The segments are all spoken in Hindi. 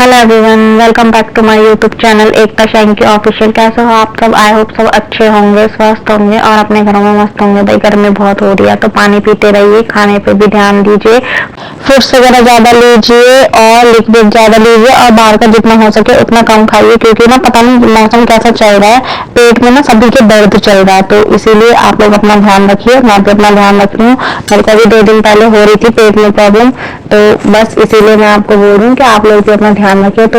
Hello everyone, welcome back to my YouTube channel Ekta Shanky official. कैसे हो आप सब? आई होप सब अच्छे होंगे, स्वस्थ होंगे और अपने घरों में मस्त होंगे। भाई गर्मी बहुत हो रही है तो पानी पीते रहिए, खाने पे भी ध्यान दीजिए, फ्रूट्स वगैरह ज्यादा लीजिए और लिक्विड ज्यादा लीजिए और बाहर का जितना हो सके उतना कम खाइए, क्योंकि ना पता नहीं मौसम कैसा चल रहा है, पेट में ना सभी के दर्द चल रहा है, तो इसीलिए आप लोग अपना ध्यान रखिए। मैं भी अपना ध्यान रख रही हूँ। मेरे को भी 2 दिन पहले हो रही थी पेट में प्रॉब्लम, तो बस इसीलिए मैं आपको बोल रही हूँ कि आप लोग भी अपना ध्यान रखिए। तो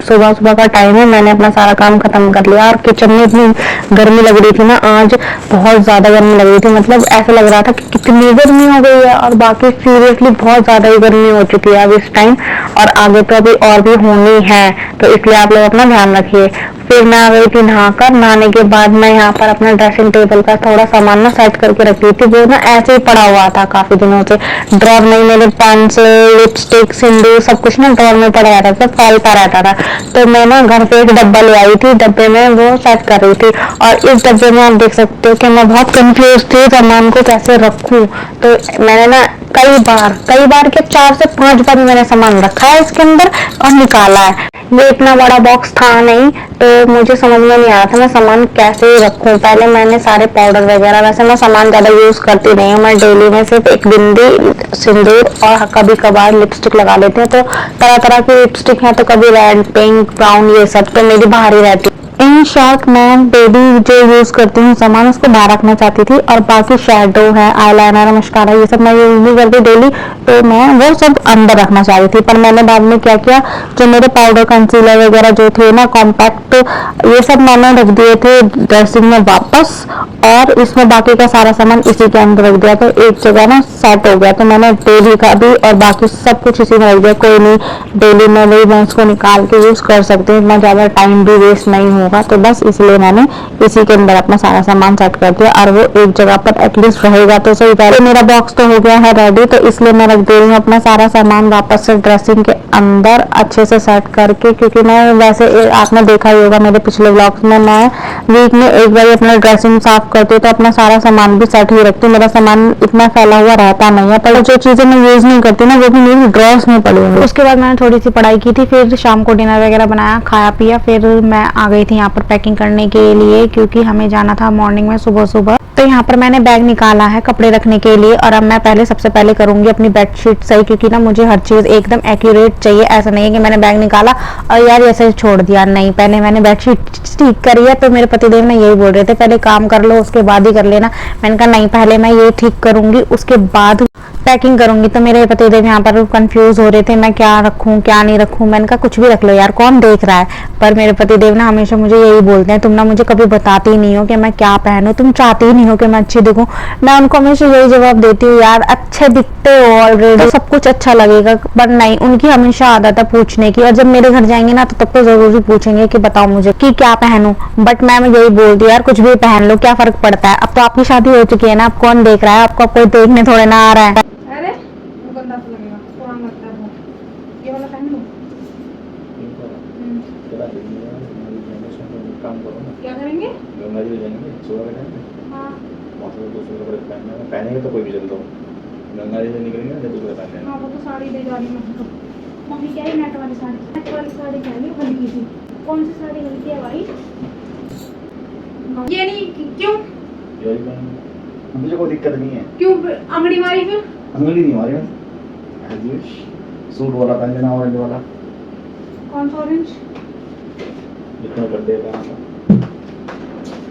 सुबह सुबह का टाइम है, मैंने अपना सारा काम खत्म कर लिया और किचन में इतनी गर्मी लग रही थी ना, आज बहुत ज्यादा गर्मी लग रही थी। मतलब ऐसा लग रहा था कि कितनी गर्मी हो गई है, और बाकी सीरियसली बहुत ज्यादा ही गर्मी हो चुकी है अब इस टाइम, और आगे तो अभी और भी होनी है, तो इसलिए आप लोग अपना ध्यान रखिए। फिर मैं आ गई थी नहाकर। नहाने के बाद मैं यहाँ पर अपना ड्रेसिंग टेबल का थोड़ा सामान ना सेट करके रख दी थी, वो ना ऐसे ही पड़ा हुआ था काफी दिनों से। ड्रॉर में मेरे पेंसिल, लिपस्टिक, सिंदूर सब कुछ ना ड्रॉर में पड़ा रहता था, फैलता रहता था। तो मैं ना घर पे एक डब्बा ले आई थी, डब्बे में वो सेट कर रही थी, और इस डब्बे में आप देख सकते हो कि मैं बहुत कंफ्यूज थी सामान को कैसे रखूं। तो मैंने ना कई बार के 4 से 5 बार मैंने सामान रखा है इसके अंदर और निकाला है। ये इतना बड़ा बॉक्स था नहीं, तो मुझे समझ में नहीं आया था मैं सामान कैसे रखूं। पहले मैंने सारे पाउडर वगैरह, वैसे मैं सामान ज्यादा यूज करती नहीं हूँ, मैं डेली में सिर्फ एक बिंदी, सिंदूर और कभी कभार लिपस्टिक लगा लेती हूँ। तो तरह तरह की लिपस्टिक है, तो कभी रेड, पिंक, ब्राउन, ये सब तो मेरी बाहर ही रहती है। इन शॉर्ट मैं डेली जो यूज करती हूँ सामान उसको बाहर रखना चाहती थी, और बाकी शेडो है, आईलाइनर, मस्कारा, ये सब मैं यूज नहीं करती डेली, तो मैं वो सब अंदर रखना चाह रही थी। पर मैंने बाद में क्या किया, जो मेरे पाउडर, कंसीलर वगैरह जो थे ना, कॉम्पैक्ट, ये सब मैंने रख दिए थे ड्रेसिंग में वापस, और इसमें बाकी का सारा सामान इसी के अंदर रख दिया, तो एक जगह ना सेट हो गया। तो मैंने डेली का भी और बाकी सब कुछ इसी में रख दिया। कोई नहीं, डेली में वही मैं उसको निकाल के यूज कर सकती हूँ, इतना ज्यादा टाइम भी वेस्ट नहीं होगा, तो बस इसलिए मैंने इसी के अंदर अपना सारा सामान सेट कर दिया, और वो एक जगह पर एटलीस्ट रहेगा तो सही। पहले मेरा बॉक्स तो हो गया है रेडी, तो इसलिए मैं रख दे रही हूँ अपना सारा सामान वापस से ड्रेसिंग के अंदर अच्छे से सेट करके, क्योंकि मैं वैसे आपने देखा ही होगा मेरे पिछले व्लॉग्स में, मैं वीक में एक बार अपना ड्रेसिंग साफ करती हूँ, तो अपना सारा सामान भी सेट ही रखती हूँ। मेरा सामान इतना फैला हुआ रहता नहीं है, पर जो चीजें मैं यूज नहीं करती ना, वो भी मेरी ड्रॉर्स में पड़ी हुई। उसके बाद मैंने थोड़ी सी पढ़ाई की थी, फिर शाम को डिनर वगैरह बनाया, खाया पिया, फिर मैं आ गई थी यहाँ पर पैकिंग करने के लिए, क्योंकि हमें जाना था मॉर्निंग में सुबह सुबह। तो यहाँ पर मैंने बैग निकाला है कपड़े रखने के लिए, और अब मैं सबसे पहले करूंगी अपनी बेडशीट सही, क्योंकि ना मुझे हर चीज एकदम एक्यूरेट चाहिए। ऐसा नहीं है कि मैंने बैग निकाला और यार ऐसे छोड़ दिया, नहीं, पहले मैंने बेडशीट ठीक करी है। तो मेरे पतिदेव ने यही बोल रहे थे पहले काम कर लो उसके बाद ही कर लेना। मैंने कहा नहीं, पहले मैं ये ठीक करूंगी उसके बाद पैकिंग करूंगी। तो मेरे पतिदेव यहाँ पर कंफ्यूज हो रहे थे मैं क्या रखूं क्या नहीं रखूं। मैंने कहा कुछ भी रख लो यार, कौन देख रहा है। पर मेरे पतिदेव ना हमेशा मुझे यही बोलते हैं, तुम ना मुझे कभी बताती नहीं हो कि मैं क्या पहनूं, तुम चाहती ही नहीं हो कि मैं अच्छी दिखूं। मैं उनको हमेशा यही जवाब देती हूँ, यार अच्छे दिखते हो ऑलरेडी, तो सब कुछ अच्छा लगेगा। पर नहीं, उनकी हमेशा आदत है पूछने की, और जब मेरे घर जाएंगे ना तो तब तो जरूर ही पूछेंगे कि बताओ मुझे कि क्या पहनूं। बट मैं यही बोलती हूँ यार कुछ भी पहन लो, क्या फर्क पड़ता है। अब तो आपकी शादी हो चुकी है ना, अब कौन देख रहा है, आपको कोई देखने थोड़े ना आ रहा है। अरे वो गंदा सा लगेगा, पुराना लगता है वो। ये वाला पहन लो। काम करो ना, क्या करेंगे? गंगा जी जाएंगे सुबह के टाइम में। हाँ मौसम तो दूसरे कपड़े पहनेंगे तो कोई भी चलता हो, गंगा जी से निकलेंगे ना दूसरे पहने। हाँ, वो तो साड़ी ले जा रही हूँ। मम्मी क्या है, नेट वाली साड़ी, नेट वाली साड़ी पहनी हल्की सी। कौन सी साड़ी हल्की है भाई? ये नहीं, क्यों? यही पहन, मुझे कोई दिक्कत नहीं है। क्यों अंगड़ी मारी फिर? अंगली नहीं मारी, सूट वाला पहन लेना, ऑरेंज वाला। कौन सा ऑरेंज? जितना बर्थडे का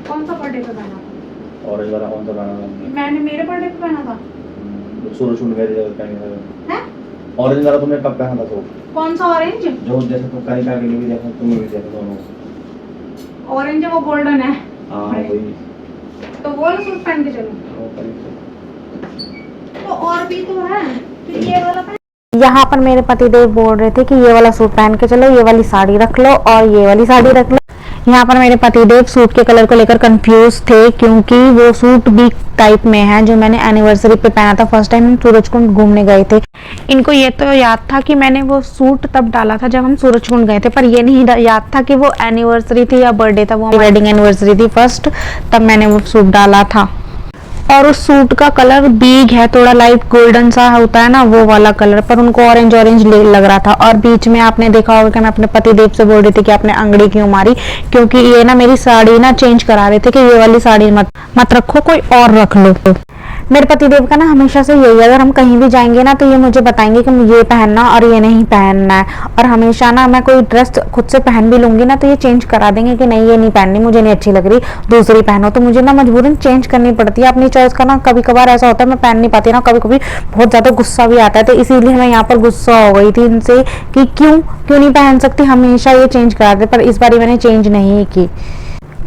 कौन सा बर्थडे पे पहना था? ऑरेंज वाला कौन सा पहना? मैंने मेरे बर्थडे पे पहना था। सूरज शूट गए थे पहने हैं? ऑरेंज वाला तुमने कब पहना था? तो कौन सा ऑरेंज? जो जैसे तुम कनिका के लिए भी देखो, तुम्हें भी देखो दोनों। ऑरेंज है वो, गोल्डन है। हाँ वही तो वो वाला सूट पहन के चलो। तो और भी तो है, फिर ये वाला पहन। यहाँ पर मेरे पतिदेव बोल रहे थे कि ये वाला सूट पहन के चलो, ये वाली साड़ी रख लो और ये वाली साड़ी रख लो। यहाँ पर मेरे पतिदेव सूट के कलर को लेकर कंफ्यूज थे, क्योंकि वो सूट भी टाइप में है जो मैंने एनिवर्सरी पे पहना था, फर्स्ट टाइम हम सूरजकुंड घूमने गए थे। इनको ये तो याद था कि मैंने वो सूट तब डाला था जब हम सूरजकुंड गए थे, पर ये नहीं याद था कि वो एनिवर्सरी थी या बर्थडे था। वो वेडिंग एनिवर्सरी थी फर्स्ट, तब मैंने वो सूट डाला था। और उस सूट का कलर बीग है, थोड़ा लाइट गोल्डन सा होता है ना वो वाला कलर, पर उनको ऑरेंज ऑरेंज लग रहा था। और बीच में आपने देखा होगा कि मैं अपने पति देव से बोल रही थी कि आपने अंगड़ी क्यों मारी, क्योंकि ये ना मेरी साड़ी ना चेंज करा रहे थे कि ये वाली साड़ी मत रखो, कोई और रख लो। मेरे पतिदेव का ना हमेशा से यही है, अगर हम कहीं भी जाएंगे ना तो ये मुझे बताएंगे कि मुझे ये पहनना और ये नहीं पहनना है। और हमेशा ना मैं कोई ड्रेस खुद से पहन भी लूंगी ना तो ये चेंज करा देंगे कि नहीं ये नहीं पहननी, मुझे नहीं अच्छी लग रही, दूसरी पहनो। तो मुझे ना मजबूरन चेंज करनी पड़ती है अपनी चॉइस का ना। कभी कभार ऐसा होता है मैं पहन नहीं पाती ना, कभी कभी बहुत ज्यादा गुस्सा भी आता है। तो इसीलिए मैं यहाँ पर गुस्सा हो गई थी इनसे कि क्यों नहीं पहन सकती, हमेशा ये चेंज करा दे। पर इस बार मैंने चेंज नहीं की,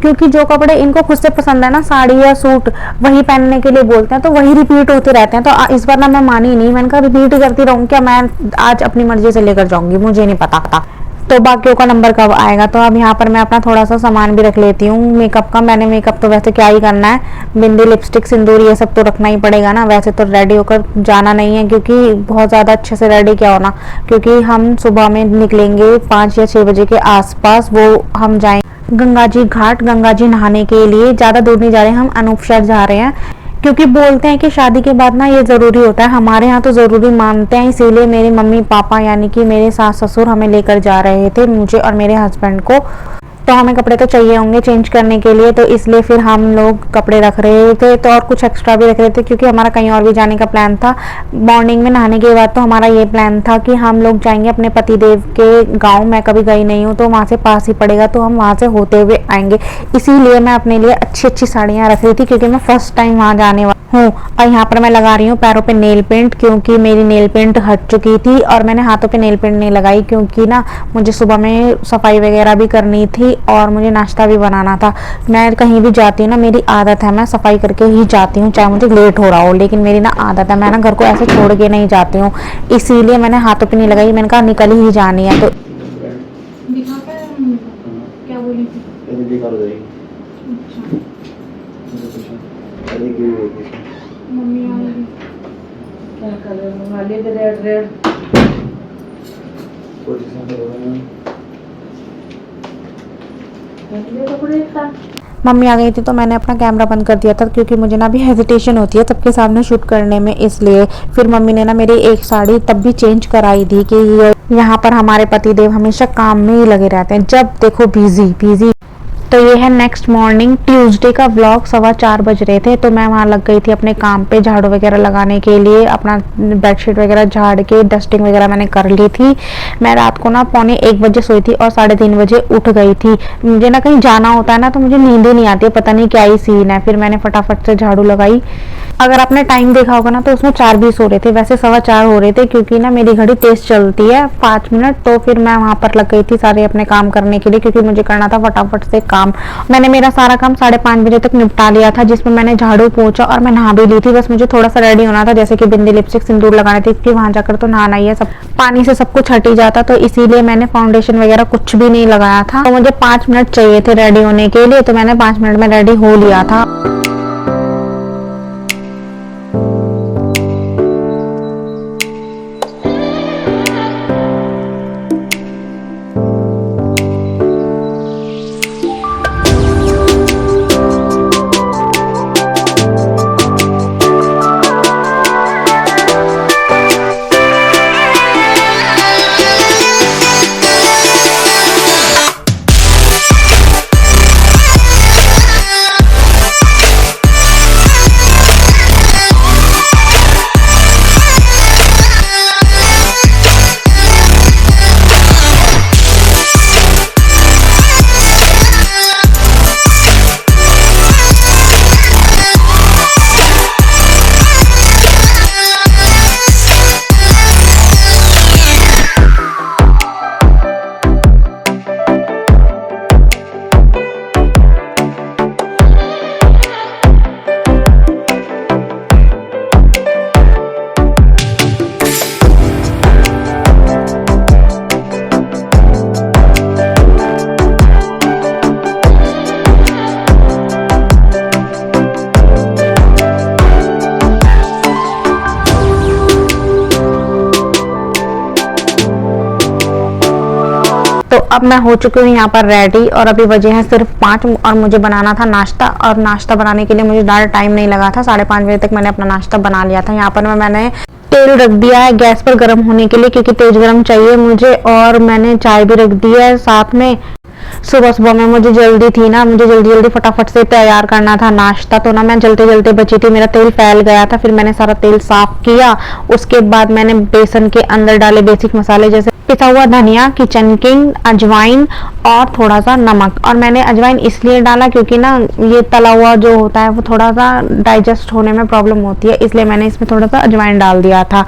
क्योंकि जो कपड़े इनको खुद से पसंद है ना, साड़ी या सूट, वही पहनने के लिए बोलते हैं तो वही रिपीट होते रहते हैं। तो इस बार ना मैं मानी नहीं, मैंने कहा रिपीट करती रहूं क्या, मैं आज अपनी मर्जी से लेकर जाऊंगी, मुझे नहीं पता था तो बाकियों का नंबर कब आएगा। तो अब यहाँ पर मैं अपना थोड़ा सा सामान भी रख लेती हूँ मेकअप का। मैंने मेकअप तो वैसे क्या ही करना है, बिंदी लिपस्टिक सिंदूर ये सब तो रखना ही पड़ेगा ना। वैसे तो रेडी होकर जाना नहीं है, क्योंकि बहुत ज़्यादा अच्छे से रेडी क्या होना, क्योंकि हम सुबह में निकलेंगे 5 या 6 बजे के आसपास। वो हम जाएंगे गंगा जी घाट, गंगा जी नहाने के लिए। ज़्यादा दूर नहीं जा रहे हैं हम, अनूपशहर जा रहे हैं, क्योंकि बोलते हैं कि शादी के बाद ना ये ज़रूरी होता है, हमारे यहाँ तो ज़रूरी मानते हैं। इसीलिए मेरे मम्मी पापा यानी कि मेरे सास ससुर हमें लेकर जा रहे थे, मुझे और मेरे हस्बैंड को। तो हमें कपड़े तो चाहिए होंगे चेंज करने के लिए, तो इसलिए फिर हम लोग कपड़े रख रहे थे। तो और कुछ एक्स्ट्रा भी रख रहे थे, क्योंकि हमारा कहीं और भी जाने का प्लान था। मॉर्निंग में नहाने के बाद तो हमारा ये प्लान था कि हम लोग जाएंगे अपने पतिदेव के गांव। मैं कभी गई नहीं हूँ तो वहाँ से पास ही पड़ेगा, तो हम वहाँ से होते हुए आएंगे। इसीलिए मैं अपने लिए अच्छी अच्छी साड़ियाँ रख रही थी, क्योंकि मैं फर्स्ट टाइम वहाँ जाने हूँ। और यहाँ पर मैं लगा रही हूँ पैरों पे नेल पेंट, क्योंकि मेरी नेल पेंट हट चुकी थी। और मैंने हाथों पे नेल पेंट नहीं लगाई, क्योंकि ना मुझे सुबह में सफाई वगैरह भी करनी थी और मुझे नाश्ता भी बनाना था। मैं कहीं भी जाती हूँ ना, मेरी आदत है मैं सफाई करके ही जाती हूँ, चाहे मुझे लेट हो रहा हो, लेकिन मेरी ना आदत है, मैं ना घर को ऐसे छोड़ के नहीं जाती हूँ। इसीलिए मैंने हाथों पे नहीं लगाई, मैंने कहा निकल ही जानी है। तो दिखा पाया मम्मी को? क्या बोली थी? अच्छा मम्मी आएगी। क्या कलर मंगा लिए थे? रेड रेड कपड़े का। मम्मी आ गई थी तो मैंने अपना कैमरा बंद कर दिया था, क्योंकि मुझे ना भी हेजिटेशन होती है सबके सामने शूट करने में, इसलिए। फिर मम्मी ने ना मेरी एक साड़ी तब भी चेंज कराई थी कि यहाँ पर हमारे पतिदेव हमेशा काम में ही लगे रहते हैं, जब देखो बिजी बिजी। तो ये है नेक्स्ट मॉर्निंग ट्यूसडे का व्लॉग। 4:15 बज रहे थे, तो मैं वहाँ लग गई थी अपने काम पे, झाड़ू वगैरह लगाने के लिए। अपना बेडशीट वगैरह झाड़ के डस्टिंग वगैरह मैंने कर ली थी। मैं रात को ना 1:45 बजे सोई थी और 3:30 बजे उठ गई थी। मुझे ना कहीं जाना होता है ना तो मुझे नींद ही नहीं आती है, पता नहीं क्या ही सीन है। फिर मैंने फटाफट से झाड़ू लगाई। अगर आपने टाइम देखा होगा ना तो उसमें 4:20 हो रहे थे, वैसे 4:15 हो रहे थे, क्योंकि ना मेरी घड़ी तेज चलती है 5 मिनट। तो फिर मैं वहां पर लग गई थी सारे अपने काम करने के लिए, क्योंकि मुझे करना था फटाफट से काम। मैंने मेरा सारा काम 5:30 बजे तक निपटा लिया था, जिसमें मैंने झाड़ू पोंछा और मैं नहा भी ली थी। बस मुझे थोड़ा सा रेडी होना था, जैसे कि बिंदी लिपस्टिक सिंदूर लगाने थी, क्योंकि वहां जाकर तो नहाना ही है, सब पानी से सब कुछ हट ही जाता। तो इसीलिए मैंने फाउंडेशन वगैरह कुछ भी नहीं लगाया था। तो मुझे 5 मिनट चाहिए थे रेडी होने के लिए, तो मैंने 5 मिनट में रेडी हो लिया था। तो अब मैं हो चुकी हूँ यहाँ पर रेडी और अभी बजे हैं सिर्फ 5 और मुझे बनाना था नाश्ता। और नाश्ता बनाने के लिए मुझे ज़्यादा टाइम नहीं लगा था, 5:30 बजे तक मैंने अपना नाश्ता बना लिया था। यहाँ पर मैंने तेल रख दिया है गैस पर गर्म होने के लिए, क्योंकि तेज गर्म चाहिए मुझे। और मैंने चाय भी रख दी है साथ में। सुबह सुबह में मुझे जल्दी थी ना, मुझे जल्दी जल्दी फटाफट से तैयार करना था नाश्ता, तो ना मैं जलते जलते बची थी, मेरा तेल फैल गया था। फिर मैंने सारा तेल साफ किया। उसके बाद मैंने बेसन के अंदर डाले बेसिक मसाले, जैसे पिसा हुआ धनिया, किचन किंग, अजवाइन और थोड़ा सा नमक। और मैंने अजवाइन इसलिए डाला क्योंकि ना ये तला हुआ जो होता है वो थोड़ा सा डाइजेस्ट होने में प्रॉब्लम होती है, इसलिए मैंने इसमें थोड़ा सा अजवाइन डाल दिया था।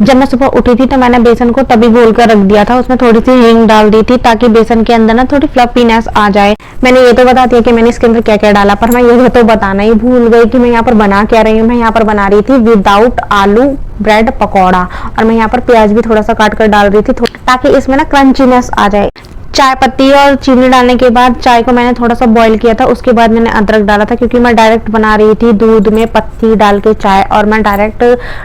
जब मैं सुबह उठी थी तो मैंने बेसन को तभी घोल कर रख दिया था, उसमें थोड़ी सी हींग डाल दी थी ताकि बेसन के अंदर ना थोड़ी फ्लफीनेस आ जाए। मैंने ये तो बता दिया कि मैंने इसके अंदर क्या क्या डाला, पर मैं ये तो बताना ही भूल गई कि मैं यहाँ पर बना क्या रही हूँ। मैं यहाँ पर बना रही थी विदाउट आलू ब्रेड पकौड़ा, और मैं यहाँ पर प्याज भी थोड़ा सा काट कर डाल रही थी ताकि इसमें ना क्रंचीनेस आ जाए। चाय पत्ती और चीनी डालने के बाद चाय को मैंने थोड़ा सा बॉईल किया था, उसके बाद मैंने अदरक डाला था, क्योंकि मैं डायरेक्ट बना रही थी दूध में पत्ती डाल के चाय, और मैं डायरेक्ट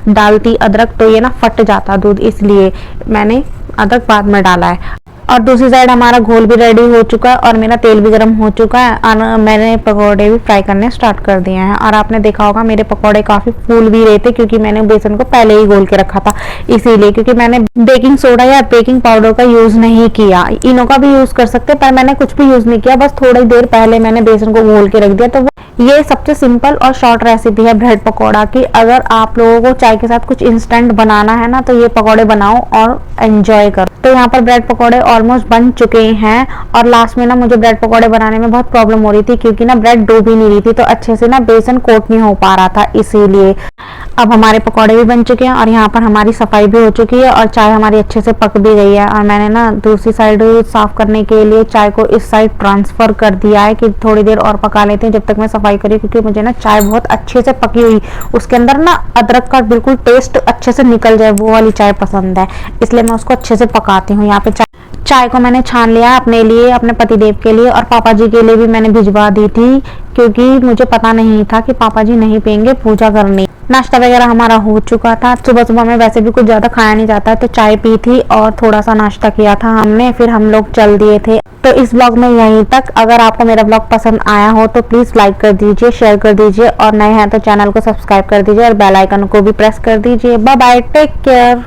डालती अदरक तो ये ना फट जाता दूध, इसलिए मैंने अदरक बाद में डाला है। और दूसरी साइड हमारा घोल भी रेडी हो चुका है और मेरा तेल भी गर्म हो चुका है और मैंने पकौड़े भी फ्राई करने स्टार्ट कर दिए हैं। और आपने देखा होगा मेरे पकौड़े काफी फूल भी रहे थे, क्योंकि मैंने बेसन को पहले ही घोल के रखा था, इसीलिए। क्योंकि मैंने बेकिंग सोडा या बेकिंग पाउडर का यूज नहीं किया, इनो का भी यूज कर सकते, पर मैंने कुछ भी यूज नहीं किया, बस थोड़ी देर पहले मैंने बेसन को घोल के रख दिया। तो ये सबसे सिंपल और शॉर्ट रेसिपी है ब्रेड पकौड़ा की। अगर आप लोगों को चाय के साथ कुछ इंस्टेंट बनाना है ना, तो ये पकौड़े बनाओ और एंजॉय करो। तो यहाँ पर ब्रेड पकौड़े ऑलमोस्ट बन चुके हैं, और लास्ट में ना मुझे ब्रेड पकौड़े बनाने में बहुत प्रॉब्लम हो रही थी, क्योंकि ना ब्रेड डूब ही नहीं रही थी, तो अच्छे से ना बेसन कोट नहीं हो पा रहा था, इसीलिए। अब हमारे पकौड़े भी बन चुके हैं और यहाँ पर हमारी सफाई भी हो चुकी है और चाय हमारी अच्छे से पक भी गई है। और मैंने ना दूसरी साइड साफ करने के लिए चाय को इस साइड ट्रांसफर कर दिया है कि थोड़ी देर और पका लेते हैं जब तक मैं सफाई करी, क्योंकि मुझे ना चाय बहुत अच्छे से पकी हुई, उसके अंदर ना अदरक का बिल्कुल टेस्ट अच्छे से निकल जाए, वो वाली चाय पसंद है, इसलिए मैं उसको अच्छे से पकाती हूँ। यहाँ पे चाय को मैंने छान लिया अपने लिए, अपने पतिदेव के लिए, और पापा जी के लिए भी मैंने भिजवा दी थी, क्योंकि मुझे पता नहीं था कि पापा जी नहीं पियेंगे पूजा करनी। नाश्ता वगैरह हमारा हो चुका था। सुबह सुबह में वैसे भी कुछ ज्यादा खाया नहीं जाता है, तो चाय पी थी और थोड़ा सा नाश्ता किया था हमने, फिर हम लोग चल दिए थे। तो इस ब्लॉग में यहीं तक। अगर आपको मेरा ब्लॉग पसंद आया हो तो प्लीज लाइक कर दीजिए, शेयर कर दीजिए, और नए हैं तो चैनल को सब्सक्राइब कर दीजिए और बेल आइकन को भी प्रेस कर दीजिए। Bye bye, take care.